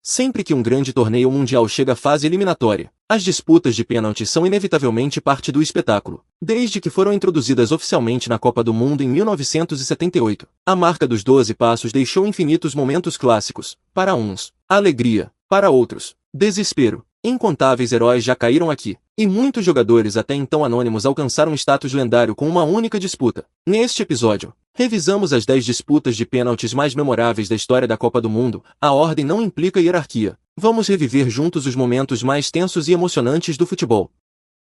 Sempre que um grande torneio mundial chega à fase eliminatória, as disputas de pênaltis são inevitavelmente parte do espetáculo. Desde que foram introduzidas oficialmente na Copa do Mundo em 1978, a marca dos 12 passos deixou infinitos momentos clássicos. Para uns, alegria; para outros, desespero. Incontáveis heróis já caíram aqui, e muitos jogadores até então anônimos alcançaram status lendário com uma única disputa. Neste episódio, revisamos as 10 disputas de pênaltis mais memoráveis da história da Copa do Mundo. A ordem não implica hierarquia. Vamos reviver juntos os momentos mais tensos e emocionantes do futebol.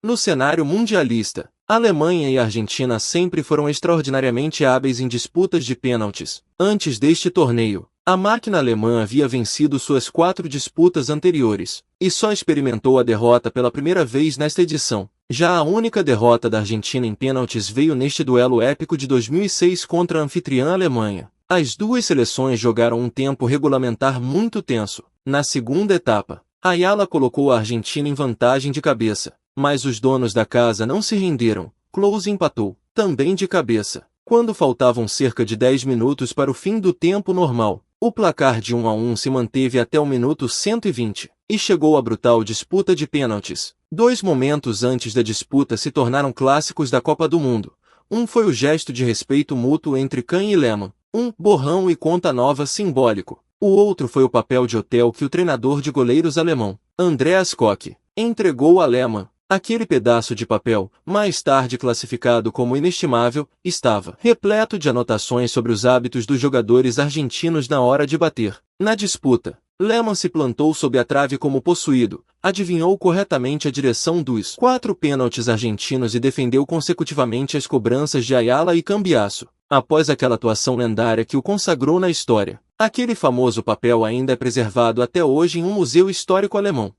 No cenário mundialista, a Alemanha e a Argentina sempre foram extraordinariamente hábeis em disputas de pênaltis. Antes deste torneio, a máquina alemã havia vencido suas 4 disputas anteriores, e só experimentou a derrota pela primeira vez nesta edição. Já a única derrota da Argentina em pênaltis veio neste duelo épico de 2006 contra a anfitriã Alemanha. As duas seleções jogaram um tempo regulamentar muito tenso. Na segunda etapa, Ayala colocou a Argentina em vantagem de cabeça, mas os donos da casa não se renderam. Klose empatou, também de cabeça, quando faltavam cerca de 10 minutos para o fim do tempo normal. O placar de 1-1 se manteve até o minuto 120, e chegou a brutal disputa de pênaltis. 2 momentos antes da disputa se tornaram clássicos da Copa do Mundo. Um foi o gesto de respeito mútuo entre Kahn e Lehmann, um borrão e conta nova simbólico. O outro foi o papel de hotel que o treinador de goleiros alemão, Andreas Koch, entregou a Lehmann. Aquele pedaço de papel, mais tarde classificado como inestimável, estava repleto de anotações sobre os hábitos dos jogadores argentinos na hora de bater. Na disputa, Lehmann se plantou sob a trave como possuído, adivinhou corretamente a direção dos 4 pênaltis argentinos e defendeu consecutivamente as cobranças de Ayala e Cambiasso. Após aquela atuação lendária que o consagrou na história, aquele famoso papel ainda é preservado até hoje em um museu histórico alemão.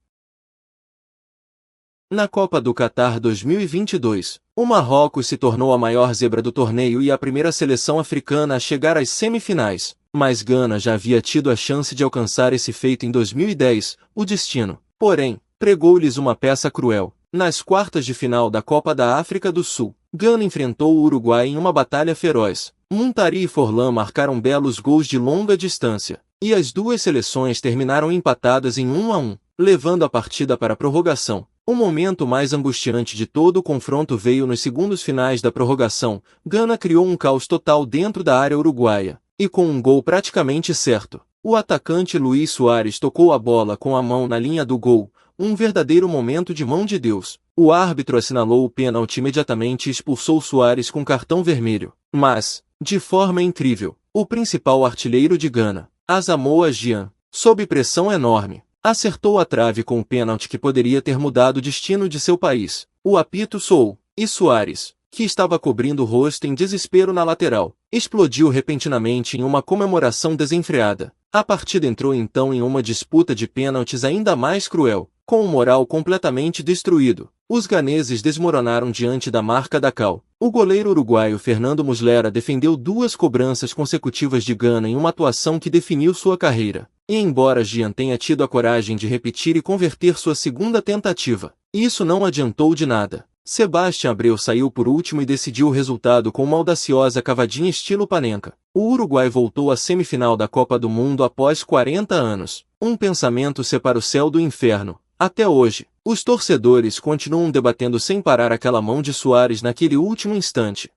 Na Copa do Catar 2022, o Marrocos se tornou a maior zebra do torneio e a primeira seleção africana a chegar às semifinais, mas Gana já havia tido a chance de alcançar esse feito em 2010, o destino, porém, pregou-lhes uma peça cruel. Nas quartas de final da Copa da África do Sul, Gana enfrentou o Uruguai em uma batalha feroz. Muntari e Forlan marcaram belos gols de longa distância, e as duas seleções terminaram empatadas em 1-1, levando a partida para a prorrogação. O momento mais angustiante de todo o confronto veio nos segundos finais da prorrogação. Gana criou um caos total dentro da área uruguaia, e com um gol praticamente certo, o atacante Luís Soares tocou a bola com a mão na linha do gol, um verdadeiro momento de mão de Deus. O árbitro assinalou o pênalti imediatamente e expulsou Soares com cartão vermelho. Mas, de forma incrível, o principal artilheiro de Gana, Asamoah Gyan, sob pressão enorme, acertou a trave com um pênalti que poderia ter mudado o destino de seu país. O apito soou, e Soares, que estava cobrindo o rosto em desespero na lateral, explodiu repentinamente em uma comemoração desenfreada. A partida entrou então em uma disputa de pênaltis ainda mais cruel. Com o moral completamente destruído, os ganeses desmoronaram diante da marca da cal. O goleiro uruguaio Fernando Muslera defendeu 2 cobranças consecutivas de Gana em uma atuação que definiu sua carreira. E embora Gyan tenha tido a coragem de repetir e converter sua segunda tentativa, isso não adiantou de nada. Sebastião Abreu saiu por último e decidiu o resultado com uma audaciosa cavadinha estilo Panenka. O Uruguai voltou à semifinal da Copa do Mundo após 40 anos. Um pensamento separa o céu do inferno. Até hoje, os torcedores continuam debatendo sem parar aquela mão de Soares naquele último instante.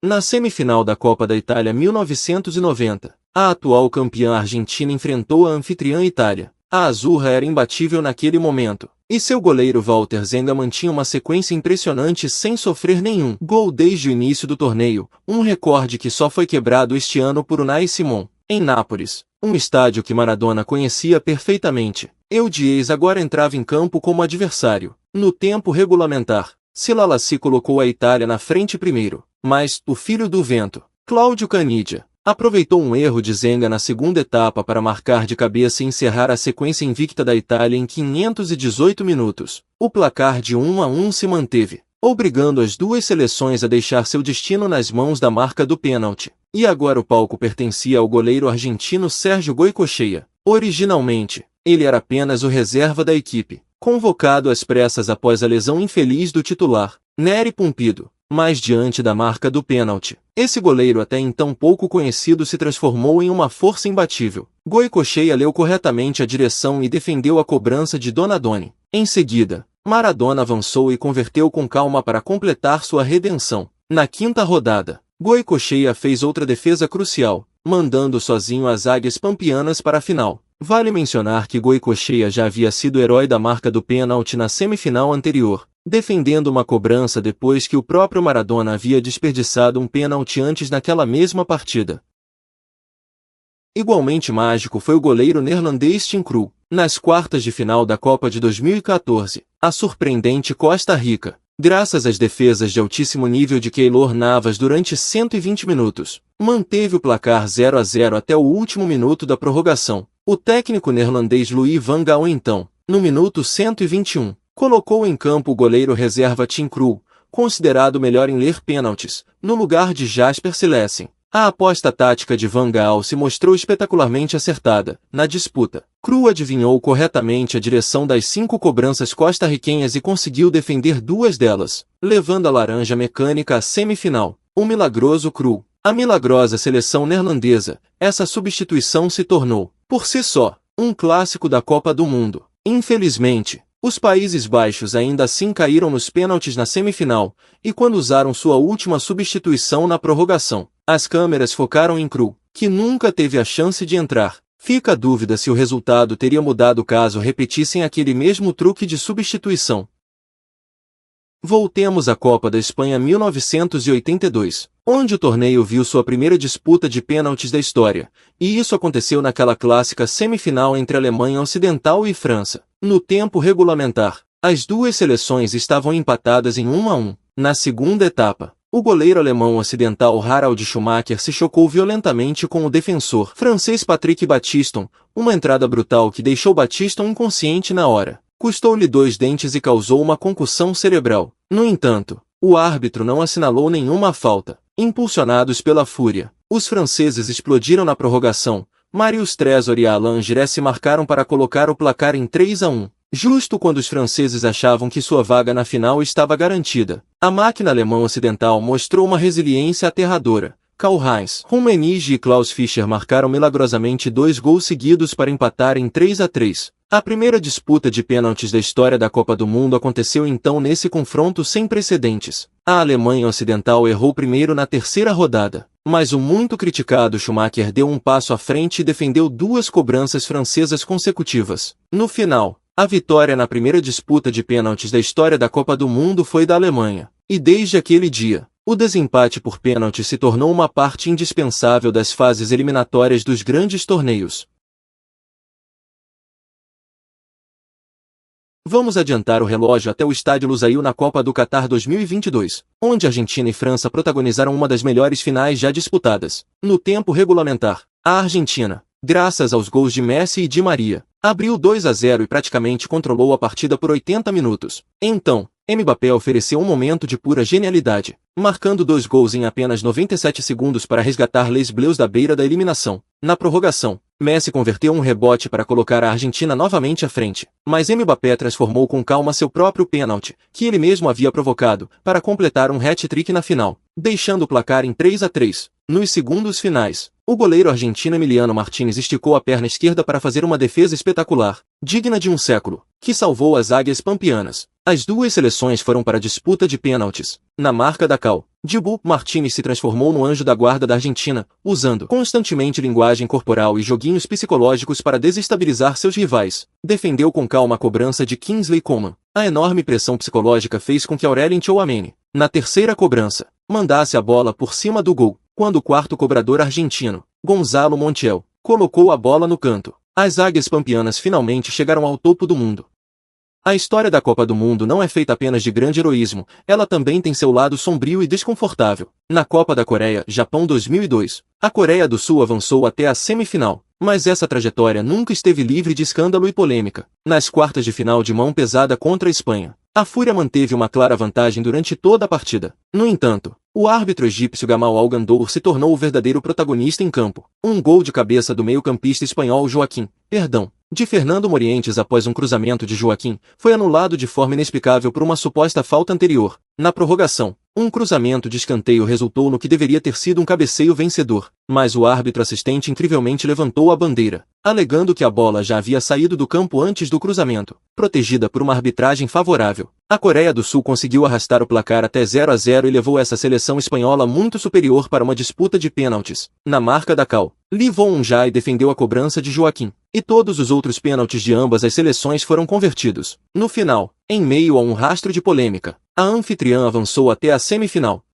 Na semifinal da Copa da Itália 1990, a atual campeã argentina enfrentou a anfitriã Itália. A azurra era imbatível naquele momento, e seu goleiro Walter Zenga mantinha uma sequência impressionante sem sofrer nenhum gol desde o início do torneio, um recorde que só foi quebrado este ano por Unai Simon. Em Nápoles, um estádio que Maradona conhecia perfeitamente, Eudieis agora entrava em campo como adversário. No tempo regulamentar, Silalasi colocou a Itália na frente primeiro, mas o filho do vento, Cláudio Canidia, aproveitou um erro de Zenga na segunda etapa para marcar de cabeça e encerrar a sequência invicta da Itália em 518 minutos. O placar de 1-1 se manteve, obrigando as duas seleções a deixar seu destino nas mãos da marca do pênalti. E agora o palco pertencia ao goleiro argentino Sérgio Goicoechea. Originalmente, ele era apenas o reserva da equipe, convocado às pressas após a lesão infeliz do titular, Nery Pumpido. mas diante da marca do pênalti, esse goleiro até então pouco conhecido se transformou em uma força imbatível. Goicoechea leu corretamente a direção e defendeu a cobrança de Donadoni. Em seguida, Maradona avançou e converteu com calma para completar sua redenção. Na quinta rodada, Goicoechea fez outra defesa crucial, mandando sozinho as Águias Pampianas para a final. Vale mencionar que Goicoechea já havia sido herói da marca do pênalti na semifinal anterior, defendendo uma cobrança depois que o próprio Maradona havia desperdiçado um pênalti antes naquela mesma partida. Igualmente mágico foi o goleiro neerlandês Tim Krul, nas quartas de final da Copa de 2014, a surpreendente Costa Rica, graças às defesas de altíssimo nível de Keylor Navas durante 120 minutos, manteve o placar 0-0 até o último minuto da prorrogação. O técnico neerlandês Louis van Gaal então, no minuto 121, colocou em campo o goleiro reserva Tim Krul, considerado melhor em ler pênaltis, no lugar de Jasper Cillessen. A aposta tática de Van Gaal se mostrou espetacularmente acertada. Na disputa, Krul adivinhou corretamente a direção das 5 cobranças costarriquenhas e conseguiu defender 2 delas, levando a laranja mecânica à semifinal. O milagroso Krul, a milagrosa seleção neerlandesa, essa substituição se tornou, por si só, um clássico da Copa do Mundo. Infelizmente, os Países Baixos ainda assim caíram nos pênaltis na semifinal, e quando usaram sua última substituição na prorrogação, as câmeras focaram em Krul, que nunca teve a chance de entrar. Fica a dúvida se o resultado teria mudado caso repetissem aquele mesmo truque de substituição. Voltemos à Copa da Espanha 1982, onde o torneio viu sua primeira disputa de pênaltis da história, e isso aconteceu naquela clássica semifinal entre Alemanha Ocidental e França. No tempo regulamentar, as duas seleções estavam empatadas em 1-1. Na segunda etapa, o goleiro alemão ocidental Harald Schumacher se chocou violentamente com o defensor francês Patrick Battiston, uma entrada brutal que deixou Battiston inconsciente na hora. Custou-lhe 2 dentes e causou uma concussão cerebral. No entanto, o árbitro não assinalou nenhuma falta. Impulsionados pela fúria, os franceses explodiram na prorrogação. Marius Trésor e Alain Giresse se marcaram para colocar o placar em 3-1. Justo quando os franceses achavam que sua vaga na final estava garantida, a máquina alemã ocidental mostrou uma resiliência aterradora. Karl-Heinz Rummenigge e Klaus Fischer marcaram milagrosamente 2 gols seguidos para empatar em 3-3. A primeira disputa de pênaltis da história da Copa do Mundo aconteceu então nesse confronto sem precedentes. A Alemanha Ocidental errou primeiro na terceira rodada, mas o muito criticado Schumacher deu um passo à frente e defendeu 2 cobranças francesas consecutivas. No final, a vitória na primeira disputa de pênaltis da história da Copa do Mundo foi da Alemanha, e desde aquele dia, o desempate por pênalti se tornou uma parte indispensável das fases eliminatórias dos grandes torneios. Vamos adiantar o relógio até o estádio Lusail na Copa do Catar 2022, onde Argentina e França protagonizaram uma das melhores finais já disputadas. No tempo regulamentar, a Argentina, graças aos gols de Messi e Di Maria, abriu 2-0 e praticamente controlou a partida por 80 minutos. Então, Mbappé ofereceu um momento de pura genialidade, marcando 2 gols em apenas 97 segundos para resgatar Les Bleus da beira da eliminação. Na prorrogação, Messi converteu um rebote para colocar a Argentina novamente à frente, mas Mbappé transformou com calma seu próprio pênalti, que ele mesmo havia provocado, para completar um hat-trick na final, deixando o placar em 3-3. Nos segundos finais, o goleiro argentino Emiliano Martínez esticou a perna esquerda para fazer uma defesa espetacular, digna de um século, que salvou as Águias Pampianas. As duas seleções foram para a disputa de pênaltis. Na marca da cal, Dibu Martínez se transformou no anjo da guarda da Argentina, usando constantemente linguagem corporal e joguinhos psicológicos para desestabilizar seus rivais. Defendeu com calma a cobrança de Kingsley Coman. A enorme pressão psicológica fez com que Aurélien Tchouaméni, na terceira cobrança, mandasse a bola por cima do gol, quando o quarto cobrador argentino, Gonzalo Montiel, colocou a bola no canto. As Águias Pampianas finalmente chegaram ao topo do mundo. A história da Copa do Mundo não é feita apenas de grande heroísmo, ela também tem seu lado sombrio e desconfortável. Na Copa da Coreia, Japão 2002, a Coreia do Sul avançou até a semifinal, mas essa trajetória nunca esteve livre de escândalo e polêmica. Nas quartas de final de mão pesada contra a Espanha, a Fúria manteve uma clara vantagem durante toda a partida. No entanto, o árbitro egípcio Gamal Al-Gandour se tornou o verdadeiro protagonista em campo. Um gol de cabeça do meio-campista espanhol de Fernando Morientes após um cruzamento de Joaquim, foi anulado de forma inexplicável por uma suposta falta anterior. Na prorrogação, Um cruzamento de escanteio resultou no que deveria ter sido um cabeceio vencedor, mas o árbitro assistente incrivelmente levantou a bandeira, alegando que a bola já havia saído do campo antes do cruzamento, protegida por uma arbitragem favorável. A Coreia do Sul conseguiu arrastar o placar até 0-0 e levou essa seleção espanhola muito superior para uma disputa de pênaltis. Na marca da Cal, Lee Won-jae defendeu a cobrança de Joaquim, e todos os outros pênaltis de ambas as seleções foram convertidos. No final, em meio a um rastro de polêmica, a anfitriã avançou até a semifinal.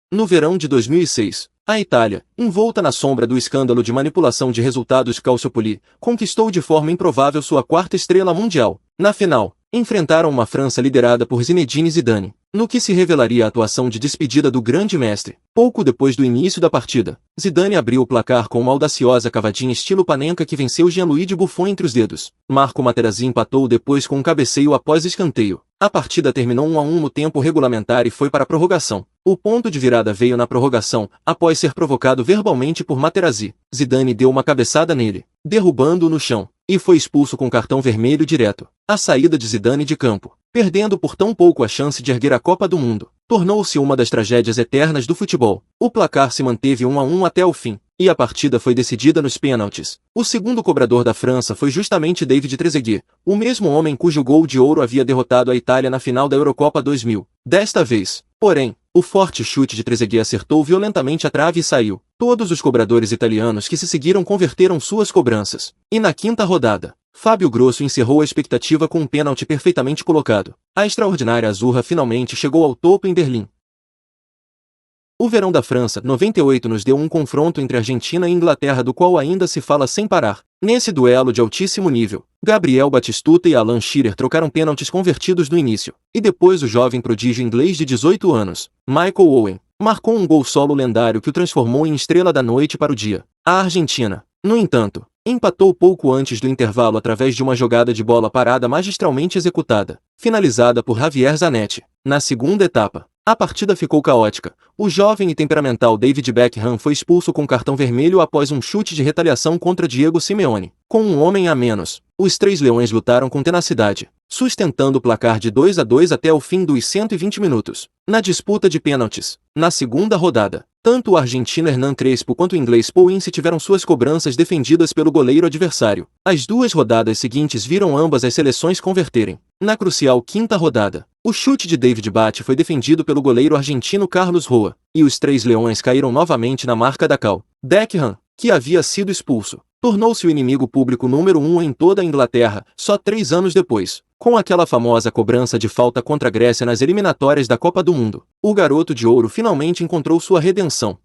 No verão de 2006, a Itália, envolta na sombra do escândalo de manipulação de resultados Calciopoli, conquistou de forma improvável sua quarta estrela mundial. Na final, enfrentaram uma França liderada por Zinedine Zidane, no que se revelaria a atuação de despedida do grande mestre. Pouco depois do início da partida, Zidane abriu o placar com uma audaciosa cavadinha estilo Panenka que venceu Gianluigi Buffon entre os dedos. Marco Materazzi empatou depois com um cabeceio após escanteio. A partida terminou 1-1 no tempo regulamentar e foi para a prorrogação. O ponto de virada veio na prorrogação, após ser provocado verbalmente por Materazzi. Zidane deu uma cabeçada nele, derrubando-o no chão, e foi expulso com cartão vermelho direto. A saída de Zidane de campo, perdendo por tão pouco a chance de erguer a Copa do Mundo, tornou-se uma das tragédias eternas do futebol. O placar se manteve 1-1 até o fim, e a partida foi decidida nos pênaltis. O segundo cobrador da França foi justamente David Trezeguet, o mesmo homem cujo gol de ouro havia derrotado a Itália na final da Eurocopa 2000. Desta vez, porém, o forte chute de Trezeguet acertou violentamente a trave e saiu. Todos os cobradores italianos que se seguiram converteram suas cobranças. E na quinta rodada, Fábio Grosso encerrou a expectativa com um pênalti perfeitamente colocado. A extraordinária azurra finalmente chegou ao topo em Berlim. O verão da França 98 nos deu um confronto entre Argentina e Inglaterra do qual ainda se fala sem parar. Nesse duelo de altíssimo nível, Gabriel Batistuta e Alan Shearer trocaram pênaltis convertidos no início, e depois o jovem prodígio inglês de 18 anos, Michael Owen, marcou um gol solo lendário que o transformou em estrela da noite para o dia. A Argentina, no entanto, empatou pouco antes do intervalo através de uma jogada de bola parada magistralmente executada, finalizada por Javier Zanetti. Na segunda etapa, a partida ficou caótica. O jovem e temperamental David Beckham foi expulso com cartão vermelho após um chute de retaliação contra Diego Simeone. Com um homem a menos, os três leões lutaram com tenacidade, sustentando o placar de 2-2 até o fim dos 120 minutos. Na disputa de pênaltis, na segunda rodada, tanto o argentino Hernan Crespo quanto o inglês Paul Ince tiveram suas cobranças defendidas pelo goleiro adversário. As duas rodadas seguintes viram ambas as seleções converterem. Na crucial quinta rodada, o chute de David Batty foi defendido pelo goleiro argentino Carlos Roa, e os três leões caíram novamente na marca da cal. Beckham, que havia sido expulso, tornou-se o inimigo público número 1 em toda a Inglaterra, só 3 anos depois, com aquela famosa cobrança de falta contra a Grécia nas eliminatórias da Copa do Mundo. O garoto de ouro finalmente encontrou sua redenção.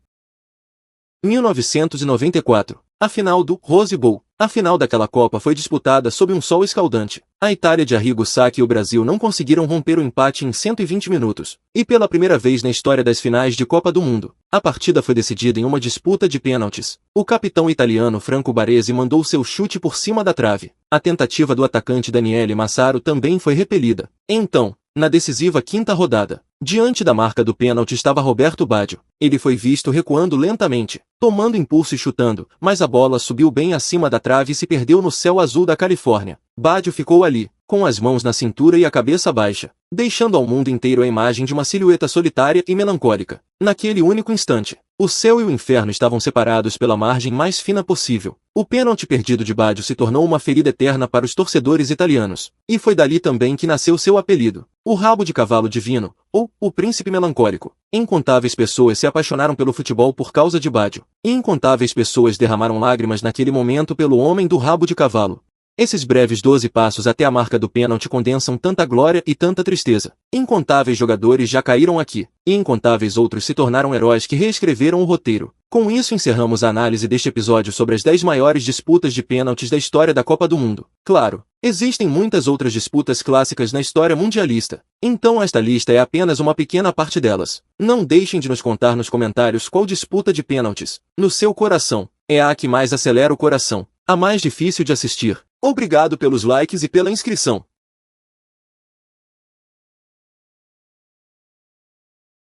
1994. A final do Rose Bowl. A final daquela Copa foi disputada sob um sol escaldante. A Itália de Arrigo Sacchi e o Brasil não conseguiram romper o empate em 120 minutos. E pela primeira vez na história das finais de Copa do Mundo, a partida foi decidida em uma disputa de pênaltis. O capitão italiano Franco Baresi mandou seu chute por cima da trave. A tentativa do atacante Daniele Massaro também foi repelida. Então, na decisiva quinta rodada, diante da marca do pênalti estava Roberto Baggio. Ele foi visto recuando lentamente, tomando impulso e chutando, mas a bola subiu bem acima da trave e se perdeu no céu azul da Califórnia. Baggio ficou ali, com as mãos na cintura e a cabeça baixa, deixando ao mundo inteiro a imagem de uma silhueta solitária e melancólica. Naquele único instante, o céu e o inferno estavam separados pela margem mais fina possível. O pênalti perdido de Baggio se tornou uma ferida eterna para os torcedores italianos, e foi dali também que nasceu seu apelido, o Rabo de Cavalo Divino, ou o Príncipe Melancólico. Incontáveis pessoas se apaixonaram pelo futebol por causa de Baggio, e incontáveis pessoas derramaram lágrimas naquele momento pelo homem do rabo de cavalo. Esses breves 12 passos até a marca do pênalti condensam tanta glória e tanta tristeza. Incontáveis jogadores já caíram aqui, e incontáveis outros se tornaram heróis que reescreveram o roteiro. Com isso encerramos a análise deste episódio sobre as 10 maiores disputas de pênaltis da história da Copa do Mundo. Claro, existem muitas outras disputas clássicas na história mundialista, então esta lista é apenas uma pequena parte delas. Não deixem de nos contar nos comentários qual disputa de pênaltis, no seu coração, é a que mais acelera o coração, a mais difícil de assistir. Obrigado pelos likes e pela inscrição.